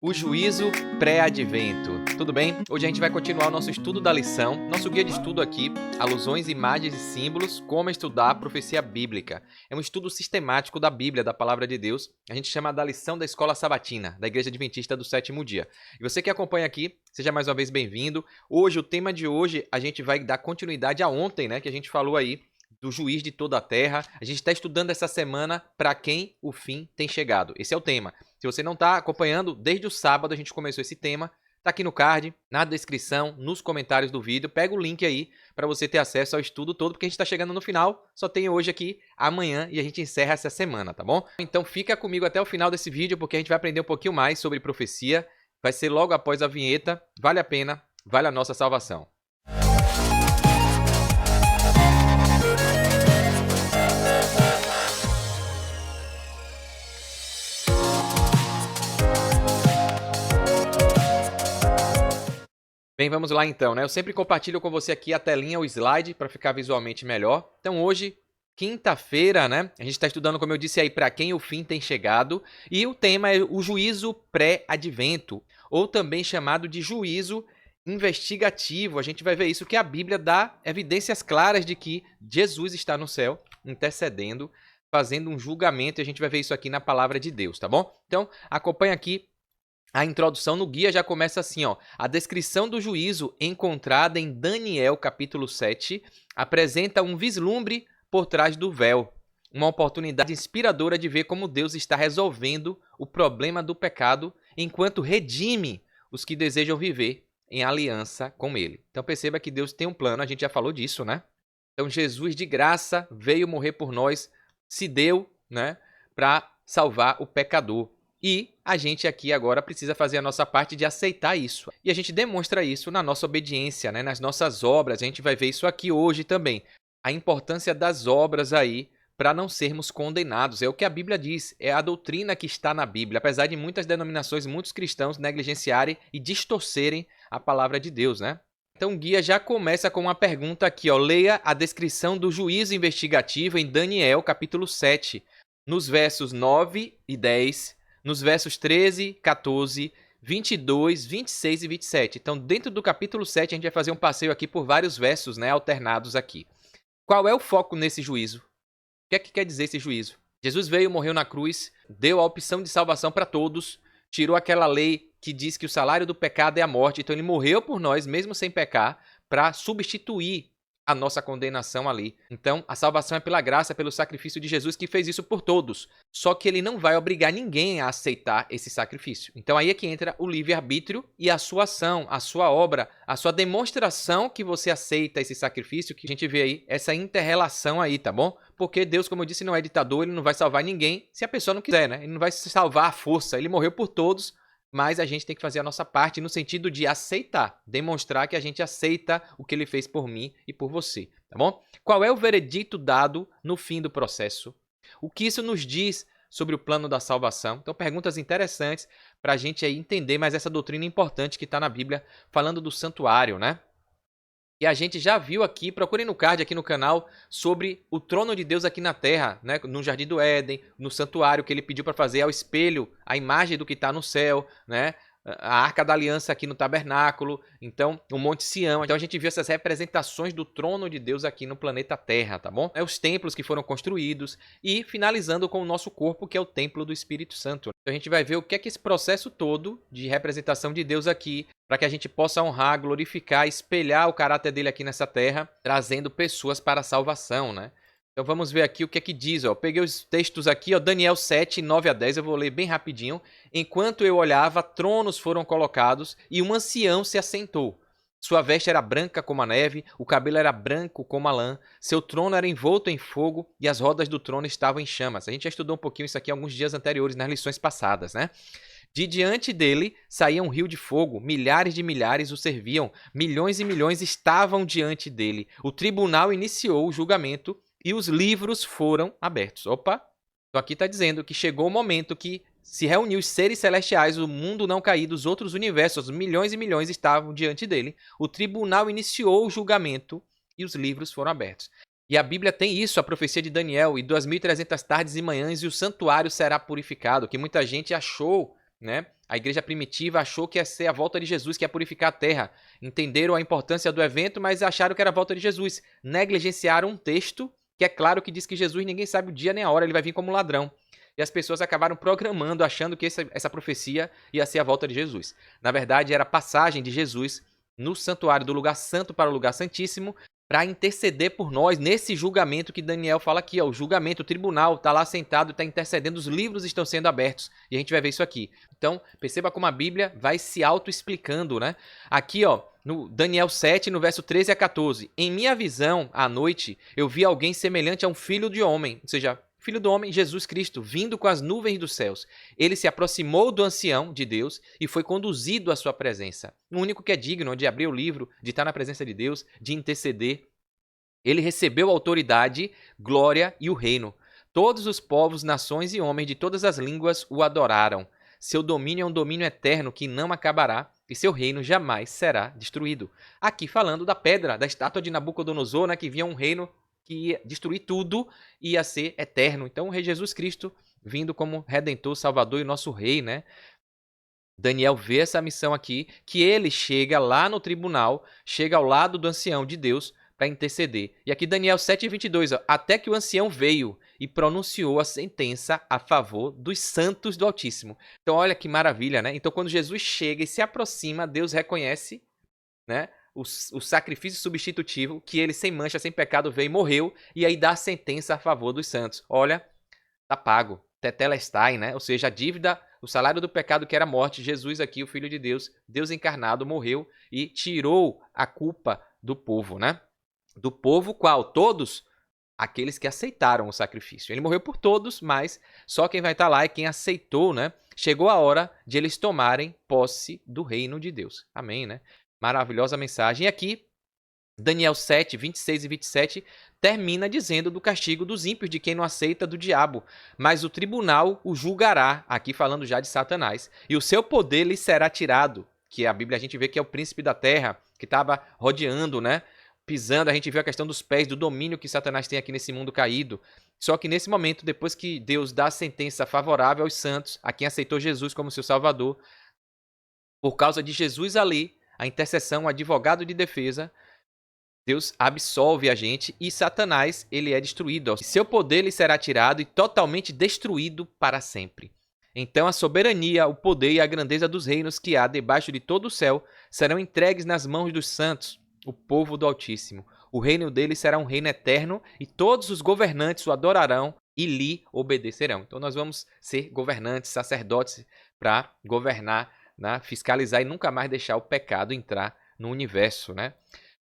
O juízo pré-advento. Tudo bem? Hoje a gente vai continuar o nosso estudo da lição, nosso guia de estudo aqui, alusões, imagens e símbolos, como estudar a profecia bíblica. É um estudo sistemático da Bíblia, da Palavra de Deus. A gente chama da lição da Escola Sabatina, da Igreja Adventista do Sétimo Dia. E você que acompanha aqui, seja mais uma vez bem-vindo. Hoje, o tema de hoje, a gente vai dar continuidade a ontem, né, que a gente falou aí, do juiz de toda a terra. A gente está estudando essa semana para quem o fim tem chegado. Esse é o tema. Se você não está acompanhando, desde o sábado a gente começou esse tema. Está aqui no card, na descrição, nos comentários do vídeo. Pega o link aí para você ter acesso ao estudo todo, porque a gente está chegando no final. Só tem hoje aqui, amanhã, e a gente encerra essa semana, tá bom? Então fica comigo até o final desse vídeo, porque a gente vai aprender um pouquinho mais sobre profecia. Vai ser logo após a vinheta. Vale a pena, vale a nossa salvação. Bem, vamos lá então, né? Eu sempre compartilho com você aqui a telinha, o slide, para ficar visualmente melhor. Então hoje, quinta-feira, né? A gente está estudando, como eu disse aí, para quem o fim tem chegado. E o tema é o juízo pré-advento, ou também chamado de juízo investigativo. A gente vai ver isso, que a Bíblia dá evidências claras de que Jesus está no céu, intercedendo, fazendo um julgamento. E a gente vai ver isso aqui na palavra de Deus, tá bom? Então, acompanha aqui. A introdução no guia já começa assim, ó. A descrição do juízo encontrada em Daniel, capítulo 7, apresenta um vislumbre por trás do véu. Uma oportunidade inspiradora de ver como Deus está resolvendo o problema do pecado enquanto redime os que desejam viver em aliança com Ele. Então perceba que Deus tem um plano, a gente já falou disso, né? Então Jesus de graça veio morrer por nós, se deu, né, para salvar o pecador. E a gente aqui agora precisa fazer a nossa parte de aceitar isso. E a gente demonstra isso na nossa obediência, né? Nas nossas obras. A gente vai ver isso aqui hoje também. A importância das obras aí para não sermos condenados. É o que a Bíblia diz. É a doutrina que está na Bíblia. Apesar de muitas denominações, muitos cristãos negligenciarem e distorcerem a palavra de Deus, né? Então o guia já começa com uma pergunta aqui, ó. Leia a descrição do juízo investigativo em Daniel, capítulo 7, nos versos 9 e 10... nos versos 13, 14, 22, 26 e 27. Então, dentro do capítulo 7, a gente vai fazer um passeio aqui por vários versos, né, alternados aqui. Qual é o foco nesse juízo? O que é que quer dizer esse juízo? Jesus veio, morreu na cruz, deu a opção de salvação para todos, tirou aquela lei que diz que o salário do pecado é a morte. Então, ele morreu por nós, mesmo sem pecar, para substituir a nossa condenação ali. Então, a salvação é pela graça, pelo sacrifício de Jesus, que fez isso por todos. Só que ele não vai obrigar ninguém a aceitar esse sacrifício. Então, aí é que entra o livre-arbítrio e a sua ação, a sua obra, a sua demonstração que você aceita esse sacrifício, que a gente vê aí, essa inter-relação aí, tá bom? Porque Deus, como eu disse, não é ditador, ele não vai salvar ninguém se a pessoa não quiser, né? Ele não vai se salvar à força, ele morreu por todos. Mas a gente tem que fazer a nossa parte no sentido de aceitar, demonstrar que a gente aceita o que ele fez por mim e por você, tá bom? Qual é o veredito dado no fim do processo? O que isso nos diz sobre o plano da salvação? Então, perguntas interessantes para a gente aí entender mais essa doutrina importante que está na Bíblia, falando do santuário, né? E a gente já viu aqui, procurem no card aqui no canal, sobre o trono de Deus aqui na terra, né? No Jardim do Éden, no santuário que ele pediu para fazer ao espelho, a imagem do que está no céu, né? A Arca da Aliança aqui no tabernáculo, então o Monte Sião. Então a gente viu essas representações do trono de Deus aqui no planeta Terra, tá bom? É os templos que foram construídos e finalizando com o nosso corpo, que é o templo do Espírito Santo. Então a gente vai ver o que é que esse processo todo de representação de Deus aqui, para que a gente possa honrar, glorificar, espelhar o caráter dele aqui nessa terra, trazendo pessoas para a salvação, né? Então vamos ver aqui o que é que diz, ó. Eu peguei os textos aqui, ó, Daniel 7, 9 a 10, eu vou ler bem rapidinho. Enquanto eu olhava, tronos foram colocados e um ancião se assentou. Sua veste era branca como a neve, o cabelo era branco como a lã, seu trono era envolto em fogo e as rodas do trono estavam em chamas. A gente já estudou um pouquinho isso aqui alguns dias anteriores, nas lições passadas, né? De diante dele saía um rio de fogo, milhares de milhares o serviam, milhões e milhões estavam diante dele. O tribunal iniciou o julgamento e os livros foram abertos. Opa! Então aqui está dizendo que chegou o momento que se reuniu os seres celestiais, o mundo não caído, os outros universos, milhões e milhões estavam diante dele. O tribunal iniciou o julgamento e os livros foram abertos. E a Bíblia tem isso, a profecia de Daniel, e 2.300 tardes e manhãs e o santuário será purificado, que muita gente achou né? A igreja primitiva achou que ia ser a volta de Jesus, que ia purificar a terra. Entenderam a importância do evento, mas acharam que era a volta de Jesus. Negligenciaram um texto que é claro que diz que Jesus, ninguém sabe o dia nem a hora, ele vai vir como ladrão. E as pessoas acabaram programando, achando que essa profecia ia ser a volta de Jesus. Na verdade, era a passagem de Jesus no santuário do lugar santo para o lugar santíssimo, para interceder por nós nesse julgamento que Daniel fala aqui, ó, o julgamento, o tribunal está lá sentado, está intercedendo, os livros estão sendo abertos, e a gente vai ver isso aqui. Então, perceba como a Bíblia vai se auto-explicando, né? Aqui, ó, no Daniel 7, no verso 13 a 14, em minha visão, à noite, eu vi alguém semelhante a um filho de homem, ou seja, filho do homem, Jesus Cristo, vindo com as nuvens dos céus. Ele se aproximou do ancião de Deus e foi conduzido à sua presença. O único que é digno de abrir o livro, de estar na presença de Deus, de interceder. Ele recebeu autoridade, glória e o reino. Todos os povos, nações e homens de todas as línguas o adoraram. Seu domínio é um domínio eterno que não acabará e seu reino jamais será destruído. Aqui falando da pedra, da estátua de Nabucodonosor, né, que vinha um reino que ia destruir tudo e ia ser eterno. Então, o Rei Jesus Cristo vindo como Redentor, Salvador e nosso Rei, né? Daniel vê essa missão aqui, que ele chega lá no tribunal, chega ao lado do ancião de Deus para interceder. E aqui Daniel 7:22, ó, até que o ancião veio e pronunciou a sentença a favor dos santos do Altíssimo. Então, olha que maravilha, né? Então, quando Jesus chega e se aproxima, Deus reconhece, né, o sacrifício substitutivo, que ele sem mancha, sem pecado veio e morreu, e aí dá a sentença a favor dos santos. Olha, tá pago, tetelestai, né? Ou seja, a dívida, o salário do pecado que era a morte, Jesus aqui, o Filho de Deus, Deus encarnado, morreu e tirou a culpa do povo, né? Do povo qual? Todos aqueles que aceitaram o sacrifício. Ele morreu por todos, mas só quem vai estar lá é quem aceitou, né? Chegou a hora de eles tomarem posse do reino de Deus. Amém, né? Maravilhosa mensagem. E aqui, Daniel 7, 26 e 27, termina dizendo do castigo dos ímpios, de quem não aceita do diabo. Mas o tribunal o julgará, aqui falando já de Satanás, e o seu poder lhe será tirado, que a Bíblia a gente vê que é o príncipe da terra, que estava rodeando, né? Pisando, a gente vê a questão dos pés, do domínio que Satanás tem aqui nesse mundo caído. Só que nesse momento, depois que Deus dá a sentença favorável aos santos, a quem aceitou Jesus como seu Salvador, por causa de Jesus ali, a intercessão, o advogado de defesa, Deus absolve a gente e Satanás, ele é destruído. Seu poder lhe será tirado e totalmente destruído para sempre. Então a soberania, o poder e a grandeza dos reinos que há debaixo de todo o céu serão entregues nas mãos dos santos, o povo do Altíssimo. O reino dele será um reino eterno e todos os governantes o adorarão e lhe obedecerão. Então nós vamos ser governantes, sacerdotes para governar, né, fiscalizar e nunca mais deixar o pecado entrar no universo, né?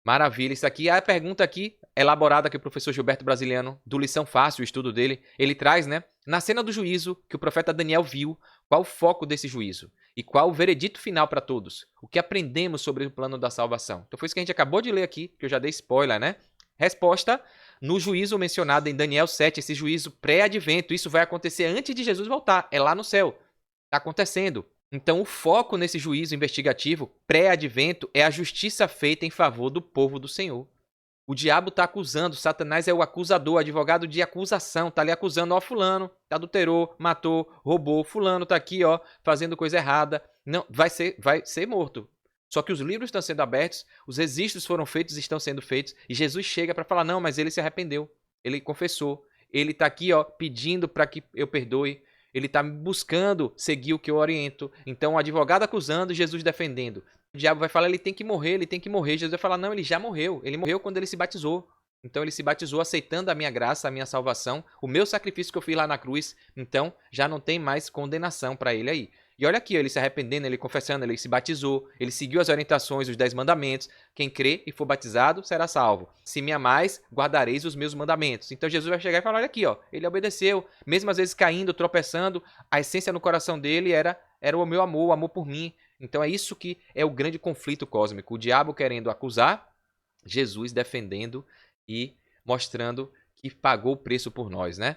Maravilha, isso aqui é a pergunta aqui, elaborada que o professor Gilberto Brasiliano, do Lição Fácil, o estudo dele, ele traz, né? Na cena do juízo que o profeta Daniel viu, qual o foco desse juízo? E qual o veredito final para todos? O que aprendemos sobre o plano da salvação? Então foi isso que a gente acabou de ler aqui, que eu já dei spoiler, né? Resposta, no juízo mencionado em Daniel 7, esse juízo pré-advento, isso vai acontecer antes de Jesus voltar, é lá no céu, está acontecendo. Então, o foco nesse juízo investigativo pré-advento é a justiça feita em favor do povo do Senhor. O diabo está acusando, Satanás é o acusador, advogado de acusação, está ali acusando, ó, fulano, adulterou, matou, roubou, fulano está aqui, ó, fazendo coisa errada, não, vai ser morto. Só que os livros estão sendo abertos, os registros foram feitos, estão sendo feitos, e Jesus chega para falar, não, mas ele se arrependeu, ele confessou, ele está aqui, ó, pedindo para que eu perdoe, ele está buscando seguir o que eu oriento. Então, o advogado acusando, Jesus defendendo. O diabo vai falar, ele tem que morrer, ele tem que morrer. Jesus vai falar, não, ele já morreu. Ele morreu quando ele se batizou. Então, ele se batizou aceitando a minha graça, a minha salvação, o meu sacrifício que eu fiz lá na cruz. Então, já não tem mais condenação para ele aí. E olha aqui, ele se arrependendo, ele confessando, ele se batizou, ele seguiu as orientações, os 10 mandamentos. Quem crê e for batizado será salvo. Se me amais, guardareis os meus mandamentos. Então Jesus vai chegar e falar, olha aqui, ó, ele obedeceu, mesmo às vezes caindo, tropeçando, a essência no coração dele era o meu amor, o amor por mim. Então é isso que é o grande conflito cósmico. O diabo querendo acusar, Jesus defendendo e mostrando que pagou o preço por nós, né?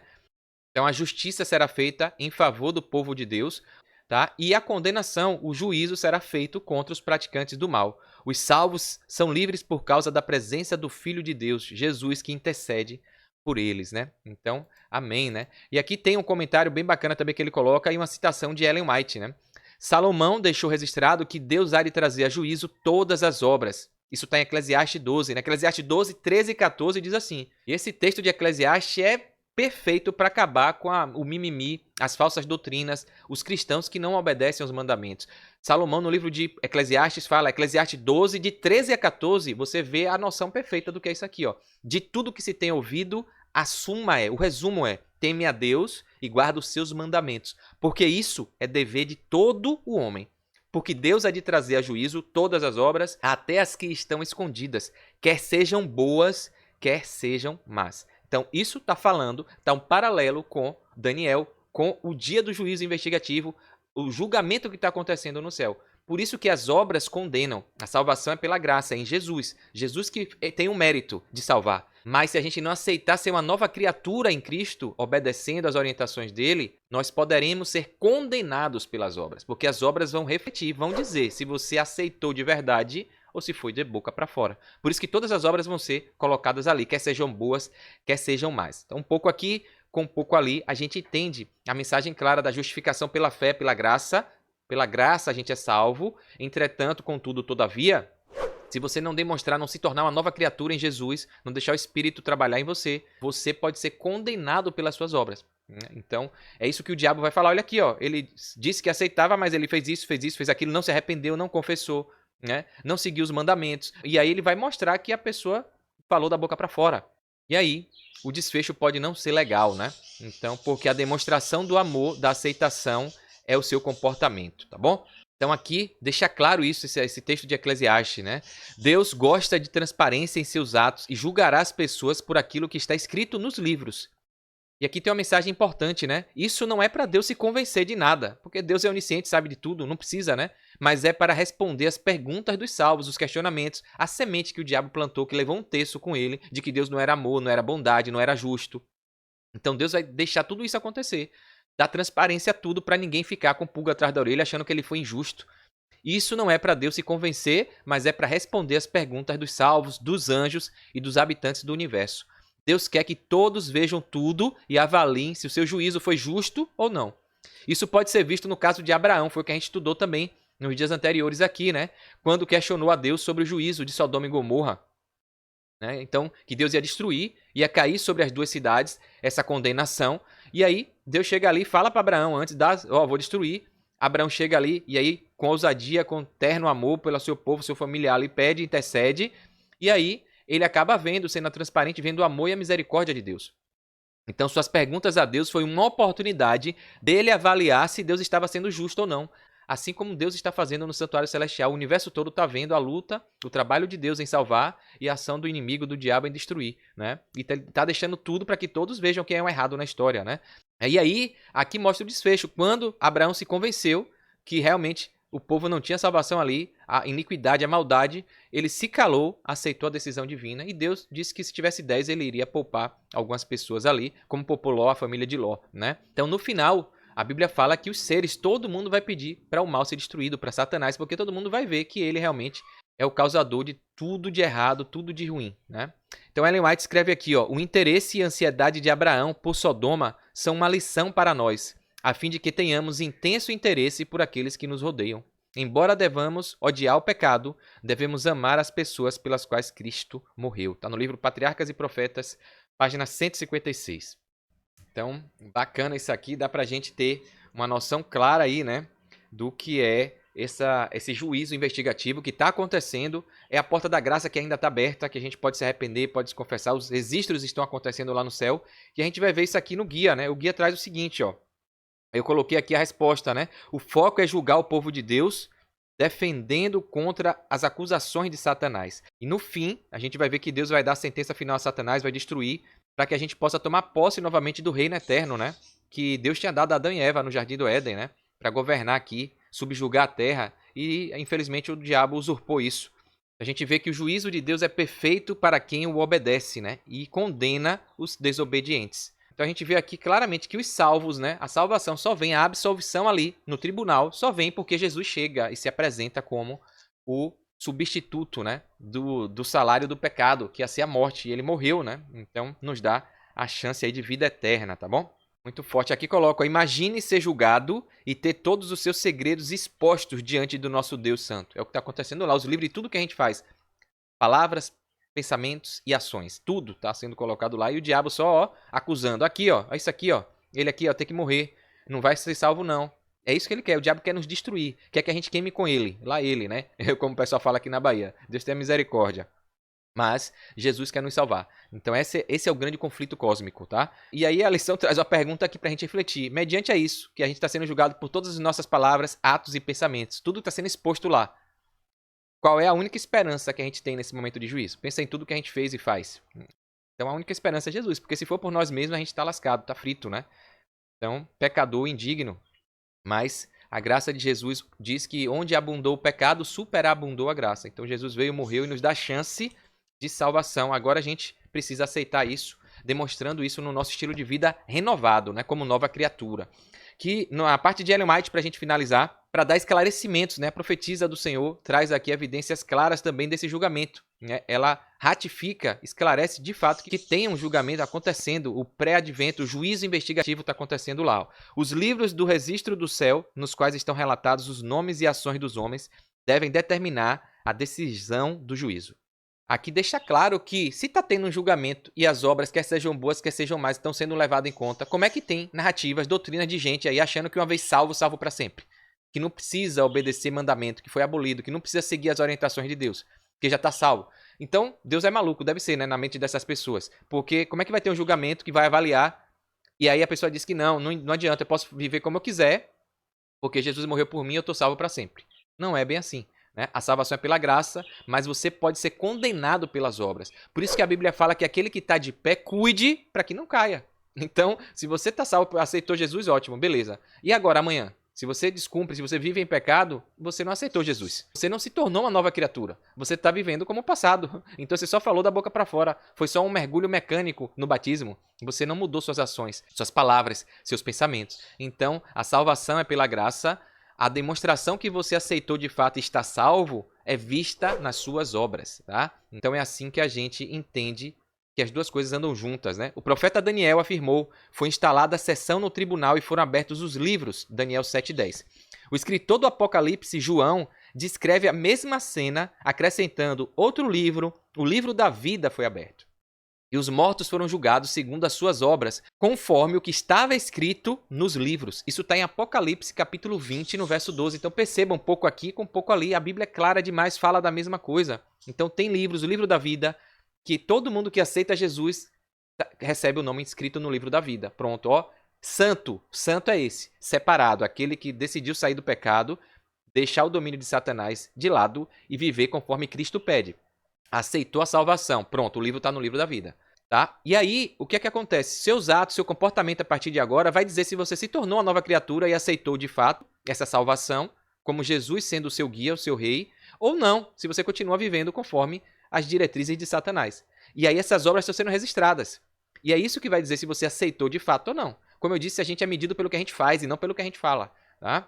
Então a justiça será feita em favor do povo de Deus, tá? E a condenação, o juízo será feito contra os praticantes do mal. Os salvos são livres por causa da presença do Filho de Deus, Jesus, que intercede por eles, né? Então, amém, né? E aqui tem um comentário bem bacana também que ele coloca e uma citação de Ellen White, né? Salomão deixou registrado que Deus há de trazer a juízo todas as obras. Isso está em Eclesiastes 12. Né? Eclesiastes 12, 13 e 14 diz assim. E esse texto de Eclesiastes é perfeito para acabar com o mimimi, as falsas doutrinas, os cristãos que não obedecem aos mandamentos. Salomão, no livro de Eclesiastes, fala, Eclesiastes 12, de 13 a 14, você vê a noção perfeita do que é isso aqui. Ó. De tudo que se tem ouvido, a suma o resumo é, teme a Deus e guarda os seus mandamentos, porque isso é dever de todo o homem. Porque Deus há de trazer a juízo todas as obras, até as que estão escondidas, quer sejam boas, quer sejam más. Então, isso está falando, está um paralelo com Daniel, com o dia do juízo investigativo, o julgamento que está acontecendo no céu. Por isso que as obras condenam. A salvação é pela graça, é em Jesus. Jesus que tem o mérito de salvar. Mas se a gente não aceitar ser uma nova criatura em Cristo, obedecendo às orientações dele, nós poderemos ser condenados pelas obras. Porque as obras vão refletir, vão dizer se você aceitou de verdade ou se foi de boca para fora. Por isso que todas as obras vão ser colocadas ali, quer sejam boas, quer sejam más. Então, um pouco aqui, com um pouco ali, a gente entende a mensagem clara da justificação pela fé, pela graça. Pela graça a gente é salvo. Entretanto, contudo, todavia, se você não demonstrar, não se tornar uma nova criatura em Jesus, não deixar o Espírito trabalhar em você, você pode ser condenado pelas suas obras. Então, é isso que o diabo vai falar. Olha aqui, ó, ele disse que aceitava, mas ele fez isso, fez aquilo, não se arrependeu, não confessou. Né? Não seguiu os mandamentos. E aí ele vai mostrar que a pessoa falou da boca para fora. E aí o desfecho pode não ser legal, né? Então, porque a demonstração do amor, da aceitação, é o seu comportamento, tá bom? Então aqui deixa claro isso, esse texto de Eclesiastes, né? Deus gosta de transparência em seus atos e julgará as pessoas por aquilo que está escrito nos livros. E aqui tem uma mensagem importante, né? Isso não é para Deus se convencer de nada, porque Deus é onisciente, sabe de tudo, não precisa, né? Mas é para responder as perguntas dos salvos, os questionamentos, a semente que o diabo plantou, que levou um terço com ele, de que Deus não era amor, não era bondade, não era justo. Então Deus vai deixar tudo isso acontecer, dar transparência a tudo para ninguém ficar com pulga atrás da orelha achando que ele foi injusto. Isso não é para Deus se convencer, mas é para responder as perguntas dos salvos, dos anjos e dos habitantes do universo. Deus quer que todos vejam tudo e avaliem se o seu juízo foi justo ou não. Isso pode ser visto no caso de Abraão, foi o que a gente estudou também nos dias anteriores aqui, né? Quando questionou a Deus sobre o juízo de Sodoma e Gomorra. Né? Então, que Deus ia destruir, ia cair sobre as duas cidades essa condenação. E aí, Deus chega ali e fala para Abraão, antes vou destruir. Abraão chega ali e aí, com ousadia, com terno amor pelo seu povo, seu familiar, ali pede, intercede. E aí, ele acaba vendo, sendo transparente, vendo o amor e a misericórdia de Deus. Então, suas perguntas a Deus foi uma oportunidade dele avaliar se Deus estava sendo justo ou não. Assim como Deus está fazendo no santuário celestial, o universo todo está vendo a luta, o trabalho de Deus em salvar e a ação do inimigo, do diabo em destruir. Né? E está deixando tudo para que todos vejam quem é o errado na história. Né? E aí, aqui mostra o desfecho. Quando Abraão se convenceu que realmente o povo não tinha salvação ali, a iniquidade, a maldade, ele se calou, aceitou a decisão divina e Deus disse que se tivesse 10 ele iria poupar algumas pessoas ali, como poupou Ló, a família de Ló, né? Então no final, a Bíblia fala que os seres, todo mundo vai pedir para o mal ser destruído, para Satanás, porque todo mundo vai ver que ele realmente é o causador de tudo de errado, tudo de ruim, né? Então Ellen White escreve aqui, ó, o interesse e a ansiedade de Abraão por Sodoma são uma lição para nós, a fim de que tenhamos intenso interesse por aqueles que nos rodeiam. Embora devamos odiar o pecado, devemos amar as pessoas pelas quais Cristo morreu. Está no livro Patriarcas e Profetas, página 156. Então, bacana isso aqui, dá para a gente ter uma noção clara aí, né, do que é esse juízo investigativo que está acontecendo. É a porta da graça que ainda está aberta, que a gente pode se arrepender, pode se confessar. Os registros estão acontecendo lá no céu. E a gente vai ver isso aqui no guia, né? O guia traz o seguinte, ó. Eu coloquei aqui a resposta, né? O foco é julgar o povo de Deus, defendendo contra as acusações de Satanás. E no fim, a gente vai ver que Deus vai dar a sentença final a Satanás, vai destruir, para que a gente possa tomar posse novamente do reino eterno, né? Que Deus tinha dado a Adão e Eva no Jardim do Éden, né? Para governar aqui, subjugar a terra. E, infelizmente, o diabo usurpou isso. A gente vê que o juízo de Deus é perfeito para quem o obedece, né? E condena os desobedientes. Então a gente vê aqui claramente que os salvos, né, a salvação só vem, a absolvição ali no tribunal, só vem porque Jesus chega e se apresenta como o substituto, né, do salário do pecado, que ia ser a morte, e ele morreu, né? Então nos dá a chance aí de vida eterna, tá bom? Muito forte. Aqui coloca, imagine ser julgado e ter todos os seus segredos expostos diante do nosso Deus Santo. É o que está acontecendo lá. Os livros de tudo que a gente faz. Palavras, pensamentos e ações. Tudo está sendo colocado lá e o diabo só acusando. Aqui, ó, isso aqui, ó. Ele aqui, ó, tem que morrer. Não vai ser salvo, não. É isso que ele quer. O diabo quer nos destruir. Quer que a gente queime com ele. Lá ele, né? Como o pessoal fala aqui na Bahia. Deus tenha misericórdia. Mas Jesus quer nos salvar. Então esse é o grande conflito cósmico, tá? E aí a lição traz uma pergunta aqui pra gente refletir. Mediante a isso, que a gente está sendo julgado por todas as nossas palavras, atos e pensamentos. Tudo está sendo exposto lá. Qual é a única esperança que a gente tem nesse momento de juízo? Pensa em tudo que a gente fez e faz. Então a única esperança é Jesus. Porque se for por nós mesmos, a gente está lascado, está frito, né? Então, pecador indigno. Mas a graça de Jesus diz que onde abundou o pecado, superabundou a graça. Então Jesus veio, morreu e nos dá chance de salvação. Agora a gente precisa aceitar isso, demonstrando isso no nosso estilo de vida renovado, né, como nova criatura. Que na parte de Ellen White, para a gente finalizar, para dar esclarecimentos, né, a profetisa do Senhor traz aqui evidências claras também desse julgamento. Né? Ela ratifica, esclarece de fato que tem um julgamento acontecendo, o pré-advento, o juízo investigativo está acontecendo lá. Os livros do registro do céu, nos quais estão relatados os nomes e ações dos homens, devem determinar a decisão do juízo. Aqui deixa claro que se está tendo um julgamento e as obras, quer sejam boas, quer sejam más, estão sendo levadas em conta, como é que tem narrativas, doutrinas de gente aí achando que uma vez salvo, salvo para sempre? Que não precisa obedecer mandamento, que foi abolido, que não precisa seguir as orientações de Deus, que já está salvo. Então, Deus é maluco, deve ser, né, na mente dessas pessoas. Porque como é que vai ter um julgamento que vai avaliar e aí a pessoa diz que não adianta, eu posso viver como eu quiser, porque Jesus morreu por mim e eu estou salvo para sempre. Não é bem assim. A salvação é pela graça, mas você pode ser condenado pelas obras. Por isso que a Bíblia fala que aquele que está de pé, cuide para que não caia. Então, se você está salvo, aceitou Jesus, ótimo, beleza. E agora, amanhã? Se você descumpre, se você vive em pecado, você não aceitou Jesus. Você não se tornou uma nova criatura. Você está vivendo como o passado. Então você só falou da boca para fora. Foi só um mergulho mecânico no batismo. Você não mudou suas ações, suas palavras, seus pensamentos. Então, a salvação é pela graça. A demonstração que você aceitou de fato e está salvo é vista nas suas obras, tá? Então é assim que a gente entende que as duas coisas andam juntas, né? O profeta Daniel afirmou, foi instalada a sessão no tribunal e foram abertos os livros, Daniel 7:10. O escritor do Apocalipse, João, descreve a mesma cena, acrescentando outro livro, o livro da vida foi aberto. E os mortos foram julgados segundo as suas obras, conforme o que estava escrito nos livros. Isso está em Apocalipse, capítulo 20, no verso 12. Então perceba um pouco aqui, um pouco ali. A Bíblia é clara demais, fala da mesma coisa. Então tem livros, o livro da vida, que todo mundo que aceita Jesus recebe o nome escrito no livro da vida. Pronto, ó. Santo, santo é esse, separado, aquele que decidiu sair do pecado, deixar o domínio de Satanás de lado e viver conforme Cristo pede. Aceitou a salvação. Pronto, o livro está no livro da vida. Tá? E aí, o que é que acontece? Seus atos, seu comportamento a partir de agora vai dizer se você se tornou uma nova criatura e aceitou de fato essa salvação, como Jesus sendo o seu guia, o seu rei, ou não, se você continua vivendo conforme as diretrizes de Satanás. E aí essas obras estão sendo registradas. E é isso que vai dizer se você aceitou de fato ou não. Como eu disse, a gente é medido pelo que a gente faz e não pelo que a gente fala. Tá?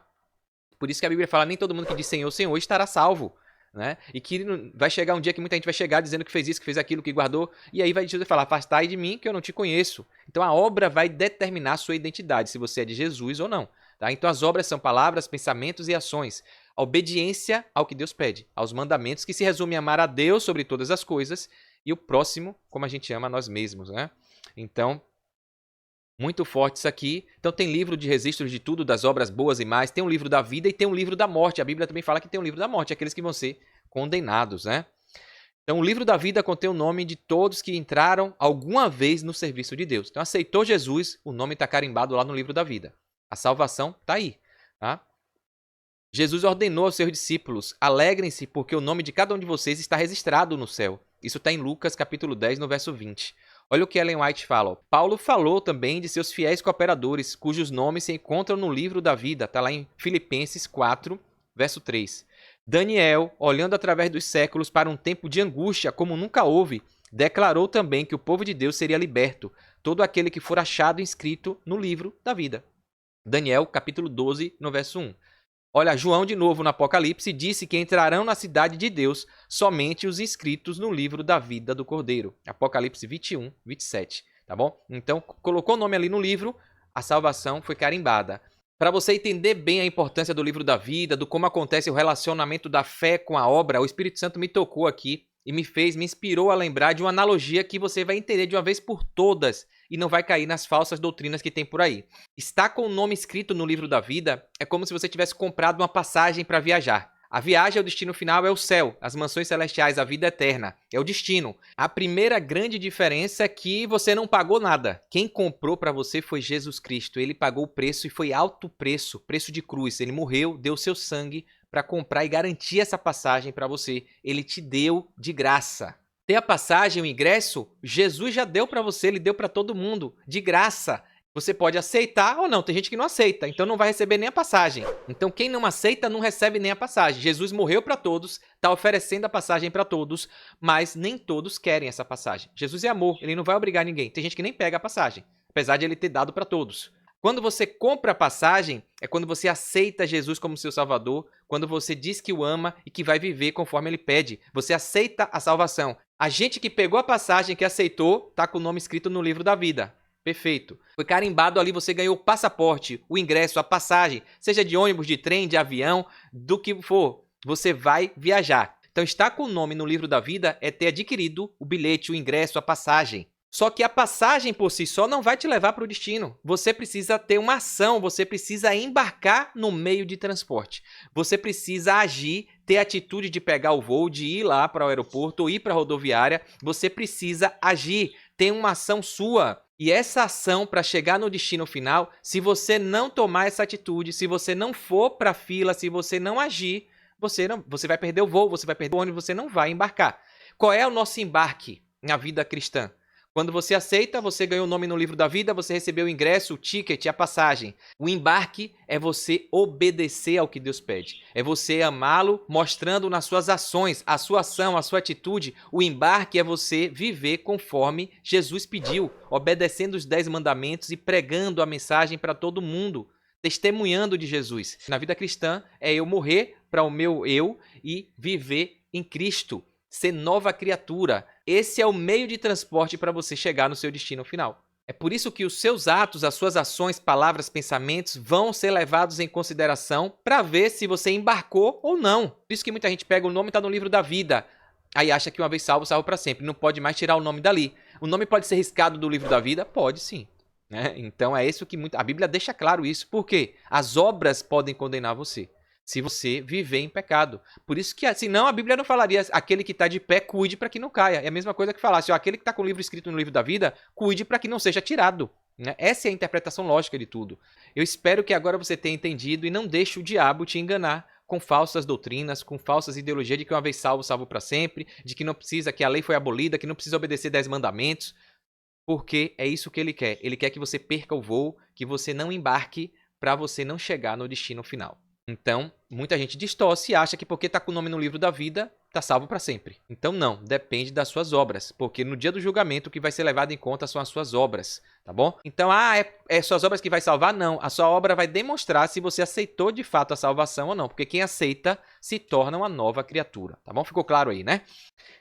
Por isso que a Bíblia fala, nem todo mundo que diz Senhor, Senhor estará salvo. Né? E que vai chegar um dia que muita gente vai chegar dizendo que fez isso, que fez aquilo, que guardou, e aí vai Jesus falar, afastai de mim que eu não te conheço. Então a obra vai determinar a sua identidade, se você é de Jesus ou não. Tá? Então as obras são palavras, pensamentos e ações. A obediência ao que Deus pede, aos mandamentos, que se resume em amar a Deus sobre todas as coisas e o próximo como a gente ama a nós mesmos. Né? Então, muito forte isso aqui. Então tem livro de registros de tudo, das obras boas e mais. Tem um livro da vida e tem um livro da morte. A Bíblia também fala que tem um livro da morte, aqueles que vão ser condenados, né? Então o livro da vida contém o nome de todos que entraram alguma vez no serviço de Deus. Então aceitou Jesus, o nome está carimbado lá no livro da vida. A salvação está aí, tá? Jesus ordenou aos seus discípulos, alegrem-se porque o nome de cada um de vocês está registrado no céu. Isso está em Lucas capítulo 10, no verso 20. Olha o que Ellen White fala. Ó. Paulo falou também de seus fiéis cooperadores, cujos nomes se encontram no livro da vida. Está lá em Filipenses 4, verso 3. Daniel, olhando através dos séculos para um tempo de angústia como nunca houve, declarou também que o povo de Deus seria liberto, todo aquele que for achado inscrito no livro da vida. Daniel, capítulo 12, no verso 1. Olha, João, de novo, no Apocalipse, disse que entrarão na cidade de Deus somente os inscritos no livro da vida do Cordeiro. Apocalipse 21, 27, tá bom? Então, colocou o nome ali no livro, a salvação foi carimbada. Para você entender bem a importância do livro da vida, do como acontece o relacionamento da fé com a obra, o Espírito Santo me tocou aqui e me inspirou a lembrar de uma analogia que você vai entender de uma vez por todas e não vai cair nas falsas doutrinas que tem por aí. Estar com o nome escrito no livro da vida é como se você tivesse comprado uma passagem para viajar. A viagem ao destino final é o céu, as mansões celestiais, a vida eterna. É o destino. A primeira grande diferença é que você não pagou nada. Quem comprou para você foi Jesus Cristo. Ele pagou o preço e foi alto preço, preço de cruz. Ele morreu, deu seu sangue para comprar e garantir essa passagem para você. Ele te deu de graça. Ter a passagem, o ingresso, Jesus já deu para você, ele deu para todo mundo, de graça. Você pode aceitar ou não, tem gente que não aceita, então não vai receber nem a passagem. Então quem não aceita não recebe nem a passagem. Jesus morreu para todos, está oferecendo a passagem para todos, mas nem todos querem essa passagem. Jesus é amor, ele não vai obrigar ninguém. Tem gente que nem pega a passagem, apesar de ele ter dado para todos. Quando você compra a passagem, é quando você aceita Jesus como seu salvador, quando você diz que o ama e que vai viver conforme ele pede. Você aceita a salvação. A gente que pegou a passagem, que aceitou, está com o nome escrito no livro da vida. Perfeito. Foi carimbado ali, você ganhou o passaporte, o ingresso, a passagem, seja de ônibus, de trem, de avião, do que for. Você vai viajar. Então, estar com o nome no livro da vida é ter adquirido o bilhete, o ingresso, a passagem. Só que a passagem por si só não vai te levar para o destino. Você precisa ter uma ação, você precisa embarcar no meio de transporte. Você precisa agir, ter a atitude de pegar o voo, de ir lá para o aeroporto ou ir para a rodoviária. Você precisa agir, ter uma ação sua. E essa ação para chegar no destino final, se você não tomar essa atitude, se você não for para a fila, se você não agir, você vai perder o voo, você vai perder o ônibus, você não vai embarcar. Qual é o nosso embarque na vida cristã? Quando você aceita, você ganhou o nome no livro da vida, você recebeu o ingresso, o ticket, a passagem. O embarque é você obedecer ao que Deus pede. É você amá-lo, mostrando nas suas ações, a sua ação, a sua atitude. O embarque é você viver conforme Jesus pediu, obedecendo os 10 mandamentos e pregando a mensagem para todo mundo, testemunhando de Jesus. Na vida cristã é eu morrer para o meu eu e viver em Cristo. Ser nova criatura. Esse é o meio de transporte para você chegar no seu destino final. É por isso que os seus atos, as suas ações, palavras, pensamentos vão ser levados em consideração para ver se você embarcou ou não. Por isso que muita gente pega o nome e está no livro da vida. Aí acha que uma vez salvo, salvo para sempre. Não pode mais tirar o nome dali. O nome pode ser riscado do livro da vida? Pode sim. Né? Então é isso que a Bíblia deixa claro isso. Por quê? As obras podem condenar você. Se você viver em pecado. Por isso que, senão a Bíblia não falaria aquele que está de pé, cuide para que não caia. É a mesma coisa que falasse, aquele que está com o livro escrito no livro da vida, cuide para que não seja tirado. Né? Essa é a interpretação lógica de tudo. Eu espero que agora você tenha entendido e não deixe o diabo te enganar com falsas doutrinas, com falsas ideologias de que uma vez salvo, salvo para sempre, de que não precisa, que a lei foi abolida, que não precisa obedecer 10 mandamentos, porque é isso que ele quer. Ele quer que você perca o voo, que você não embarque para você não chegar no destino final. Então, muita gente distorce e acha que porque está com o nome no livro da vida, está salvo para sempre. Então não, depende das suas obras, porque no dia do julgamento o que vai ser levado em conta são as suas obras, tá bom? Então, é suas obras que vai salvar? Não, a sua obra vai demonstrar se você aceitou de fato a salvação ou não, porque quem aceita se torna uma nova criatura, tá bom? Ficou claro aí, né?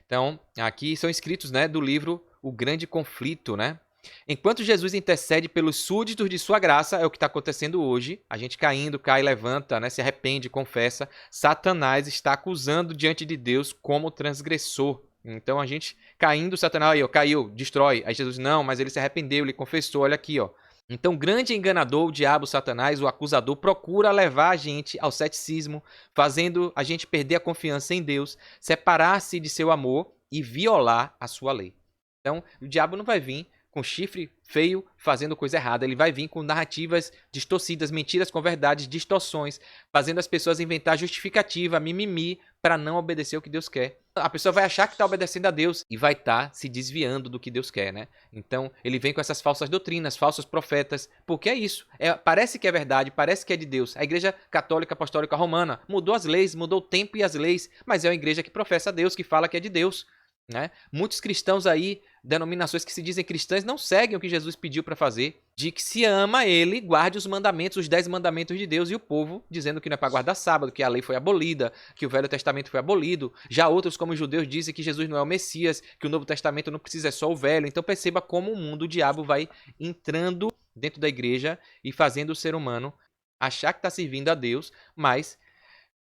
Então, aqui são escritos, né, do livro O Grande Conflito, né? Enquanto Jesus intercede pelos súditos de sua graça, é o que está acontecendo hoje, a gente caindo, cai, levanta, né, se arrepende, confessa, Satanás está acusando diante de Deus como transgressor. Então a gente caindo, Satanás aí, ó, caiu, destrói. Aí Jesus, não, mas ele se arrependeu, ele confessou, olha aqui, ó. Então, grande enganador, o diabo, Satanás, o acusador, procura levar a gente ao ceticismo, fazendo a gente perder a confiança em Deus, separar-se de seu amor e violar a sua lei. Então, o diabo não vai vir com chifre feio, fazendo coisa errada. Ele vai vir com narrativas distorcidas, mentiras com verdades, distorções, fazendo as pessoas inventar justificativa, mimimi, para não obedecer o que Deus quer. A pessoa vai achar que está obedecendo a Deus e vai estar se desviando do que Deus quer, né? Então, ele vem com essas falsas doutrinas, falsos profetas, porque é isso. Parece que é verdade, parece que é de Deus. A Igreja Católica Apostólica Romana mudou as leis, mudou o tempo e as leis, mas é uma igreja que professa a Deus, que fala que é de Deus. Né? Muitos cristãos aí, denominações que se dizem cristãs, não seguem o que Jesus pediu para fazer, de que se ama ele, guarde os mandamentos, os 10 mandamentos de Deus, e o povo dizendo que não é para guardar sábado, que a lei foi abolida, que o Velho Testamento foi abolido. Já outros, como os judeus, dizem que Jesus não é o Messias, que o Novo Testamento não precisa, é só o Velho. Então perceba como o mundo, o diabo vai entrando dentro da igreja e fazendo o ser humano achar que está servindo a Deus, mas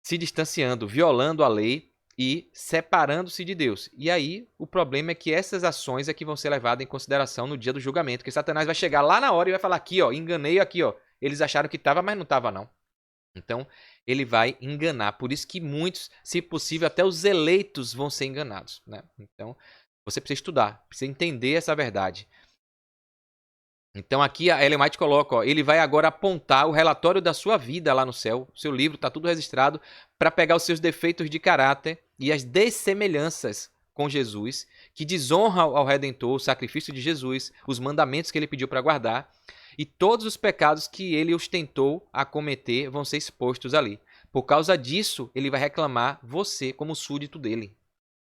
se distanciando, violando a lei e separando-se de Deus. E aí, o problema é que essas ações é que vão ser levadas em consideração no dia do julgamento, que Satanás vai chegar lá na hora e vai falar aqui, ó, enganei aqui, ó. Eles acharam que estava, mas não estava não. Então, ele vai enganar. Por isso que muitos, se possível, até os eleitos vão ser enganados, né? Então, você precisa estudar, precisa entender essa verdade. Então aqui a Ellen White coloca, ó, ele vai agora apontar o relatório da sua vida lá no céu, seu livro está tudo registrado, para pegar os seus defeitos de caráter e as dessemelhanças com Jesus, que desonra ao Redentor, o sacrifício de Jesus, os mandamentos que ele pediu para guardar, e todos os pecados que ele ostentou a cometer vão ser expostos ali. Por causa disso, ele vai reclamar você como súdito dele.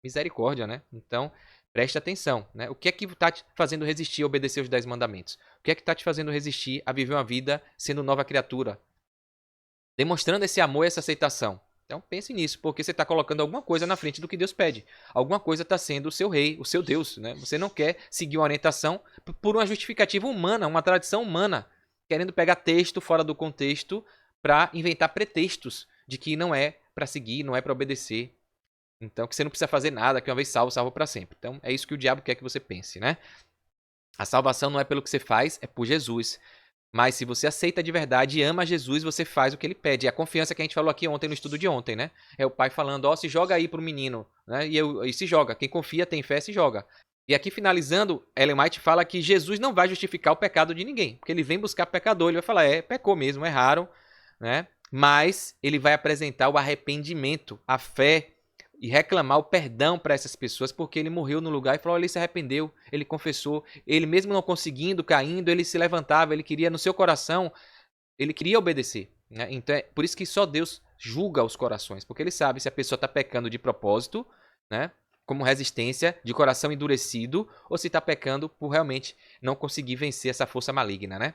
Misericórdia, né? Então, preste atenção, né? O que é que está te fazendo resistir a obedecer os 10 mandamentos? O que é que está te fazendo resistir a viver uma vida sendo nova criatura? Demonstrando esse amor e essa aceitação. Então pense nisso, porque você está colocando alguma coisa na frente do que Deus pede. Alguma coisa está sendo o seu rei, o seu Deus, né? Você não quer seguir uma orientação por uma justificativa humana, uma tradição humana, querendo pegar texto fora do contexto para inventar pretextos de que não é para seguir, não é para obedecer. Então, que você não precisa fazer nada, que uma vez salvo, salvo para sempre. Então, é isso que o diabo quer que você pense, né? A salvação não é pelo que você faz, é por Jesus. Mas se você aceita de verdade e ama Jesus, você faz o que ele pede. E a confiança que a gente falou aqui ontem no estudo de ontem, né? É o pai falando, ó, se joga aí pro menino, né? E se joga. Quem confia, tem fé, se joga. E aqui, finalizando, Ellen White fala que Jesus não vai justificar o pecado de ninguém. Porque ele vem buscar pecador, ele vai falar, pecou mesmo, erraram, né? Mas ele vai apresentar o arrependimento, a fé, e reclamar o perdão para essas pessoas, porque ele morreu no lugar e falou, ele se arrependeu, ele confessou, ele mesmo não conseguindo, caindo, ele se levantava, ele queria no seu coração, ele queria obedecer, né? Então é por isso que só Deus julga os corações, porque ele sabe se a pessoa está pecando de propósito, né? Como resistência, de coração endurecido, ou se está pecando por realmente não conseguir vencer essa força maligna, né?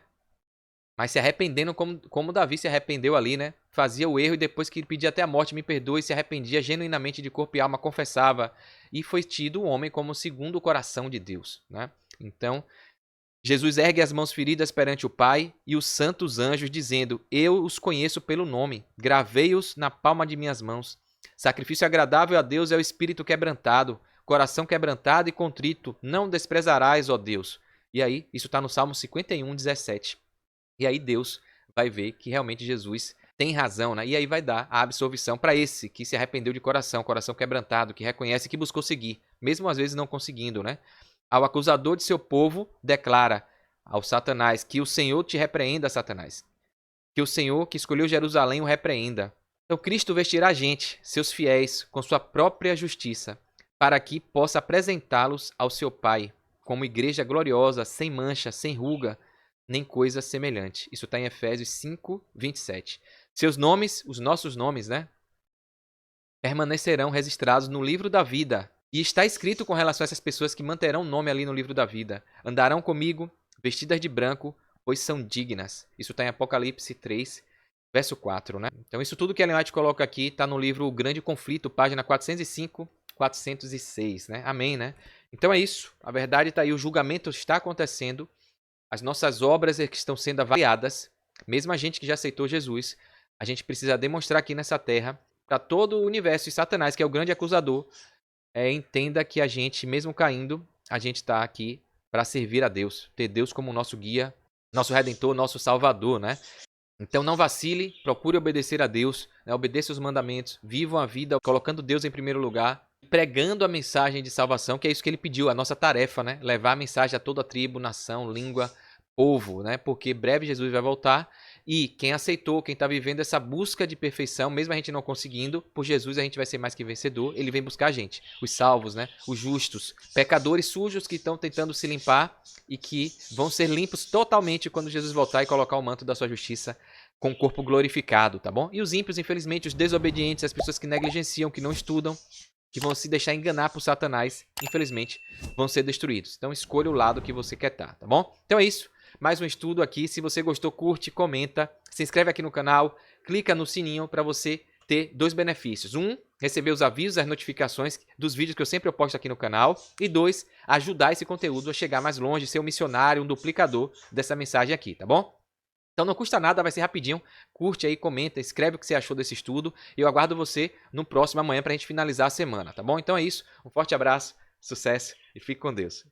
Mas se arrependendo como Davi se arrependeu ali, né? Fazia o erro e depois que pedia até a morte, me perdoe, se arrependia genuinamente de corpo e alma, confessava. E foi tido o homem como segundo o coração de Deus, né? Então, Jesus ergue as mãos feridas perante o Pai e os santos anjos, dizendo, eu os conheço pelo nome, gravei-os na palma de minhas mãos. Sacrifício agradável a Deus é o espírito quebrantado, coração quebrantado e contrito, não desprezarás, ó Deus. E aí, isso está no Salmo 51, 17. E aí Deus vai ver que realmente Jesus tem razão, né? E aí vai dar a absolvição para esse que se arrependeu de coração, coração quebrantado, que reconhece que buscou seguir, mesmo às vezes não conseguindo, né? Ao acusador de seu povo, declara ao Satanás que o Senhor te repreenda, Satanás. Que o Senhor que escolheu Jerusalém o repreenda. Então Cristo vestirá a gente, seus fiéis, com sua própria justiça, para que possa apresentá-los ao seu Pai, como igreja gloriosa, sem mancha, sem ruga, nem coisa semelhante. Isso está em Efésios 5, 27. Seus nomes, os nossos nomes, né? Permanecerão registrados no livro da vida. E está escrito com relação a essas pessoas que manterão o nome ali no livro da vida. Andarão comigo, vestidas de branco, pois são dignas. Isso está em Apocalipse 3, verso 4, né? Então isso tudo que Ellen White coloca aqui está no livro O Grande Conflito, página 405, 406, né? Amém, né? Então é isso. A verdade está aí, o julgamento está acontecendo. As nossas obras que estão sendo avaliadas, mesmo a gente que já aceitou Jesus, a gente precisa demonstrar aqui nessa terra, para todo o universo, e Satanás, que é o grande acusador, entenda que a gente, mesmo caindo, a gente está aqui para servir a Deus, ter Deus como nosso guia, nosso Redentor, nosso Salvador, né? Então não vacile, procure obedecer a Deus, né? Obedeça os mandamentos, vivam a vida colocando Deus em primeiro lugar, pregando a mensagem de salvação, que é isso que ele pediu, a nossa tarefa, né? Levar a mensagem a toda a tribo, nação, língua, povo, né? Porque breve Jesus vai voltar e quem aceitou, quem está vivendo essa busca de perfeição, mesmo a gente não conseguindo, por Jesus a gente vai ser mais que vencedor, ele vem buscar a gente, os salvos, né? Os justos, pecadores sujos que estão tentando se limpar e que vão ser limpos totalmente quando Jesus voltar e colocar o manto da sua justiça com o corpo glorificado, tá bom? E os ímpios, infelizmente, os desobedientes, as pessoas que negligenciam, que não estudam, que vão se deixar enganar por Satanás, infelizmente, vão ser destruídos. Então escolha o lado que você quer estar, tá bom? Então é isso. Mais um estudo aqui. Se você gostou, curte, comenta, se inscreve aqui no canal, clica no sininho para você ter 2 benefícios. Um, receber os avisos, as notificações dos vídeos que eu sempre posto aqui no canal. E 2, ajudar esse conteúdo a chegar mais longe, ser um missionário, um duplicador dessa mensagem aqui, tá bom? Então não custa nada, vai ser rapidinho. Curte aí, comenta, escreve o que você achou desse estudo. E eu aguardo você no próximo amanhã pra gente finalizar a semana, tá bom? Então é isso. Um forte abraço, sucesso e fique com Deus.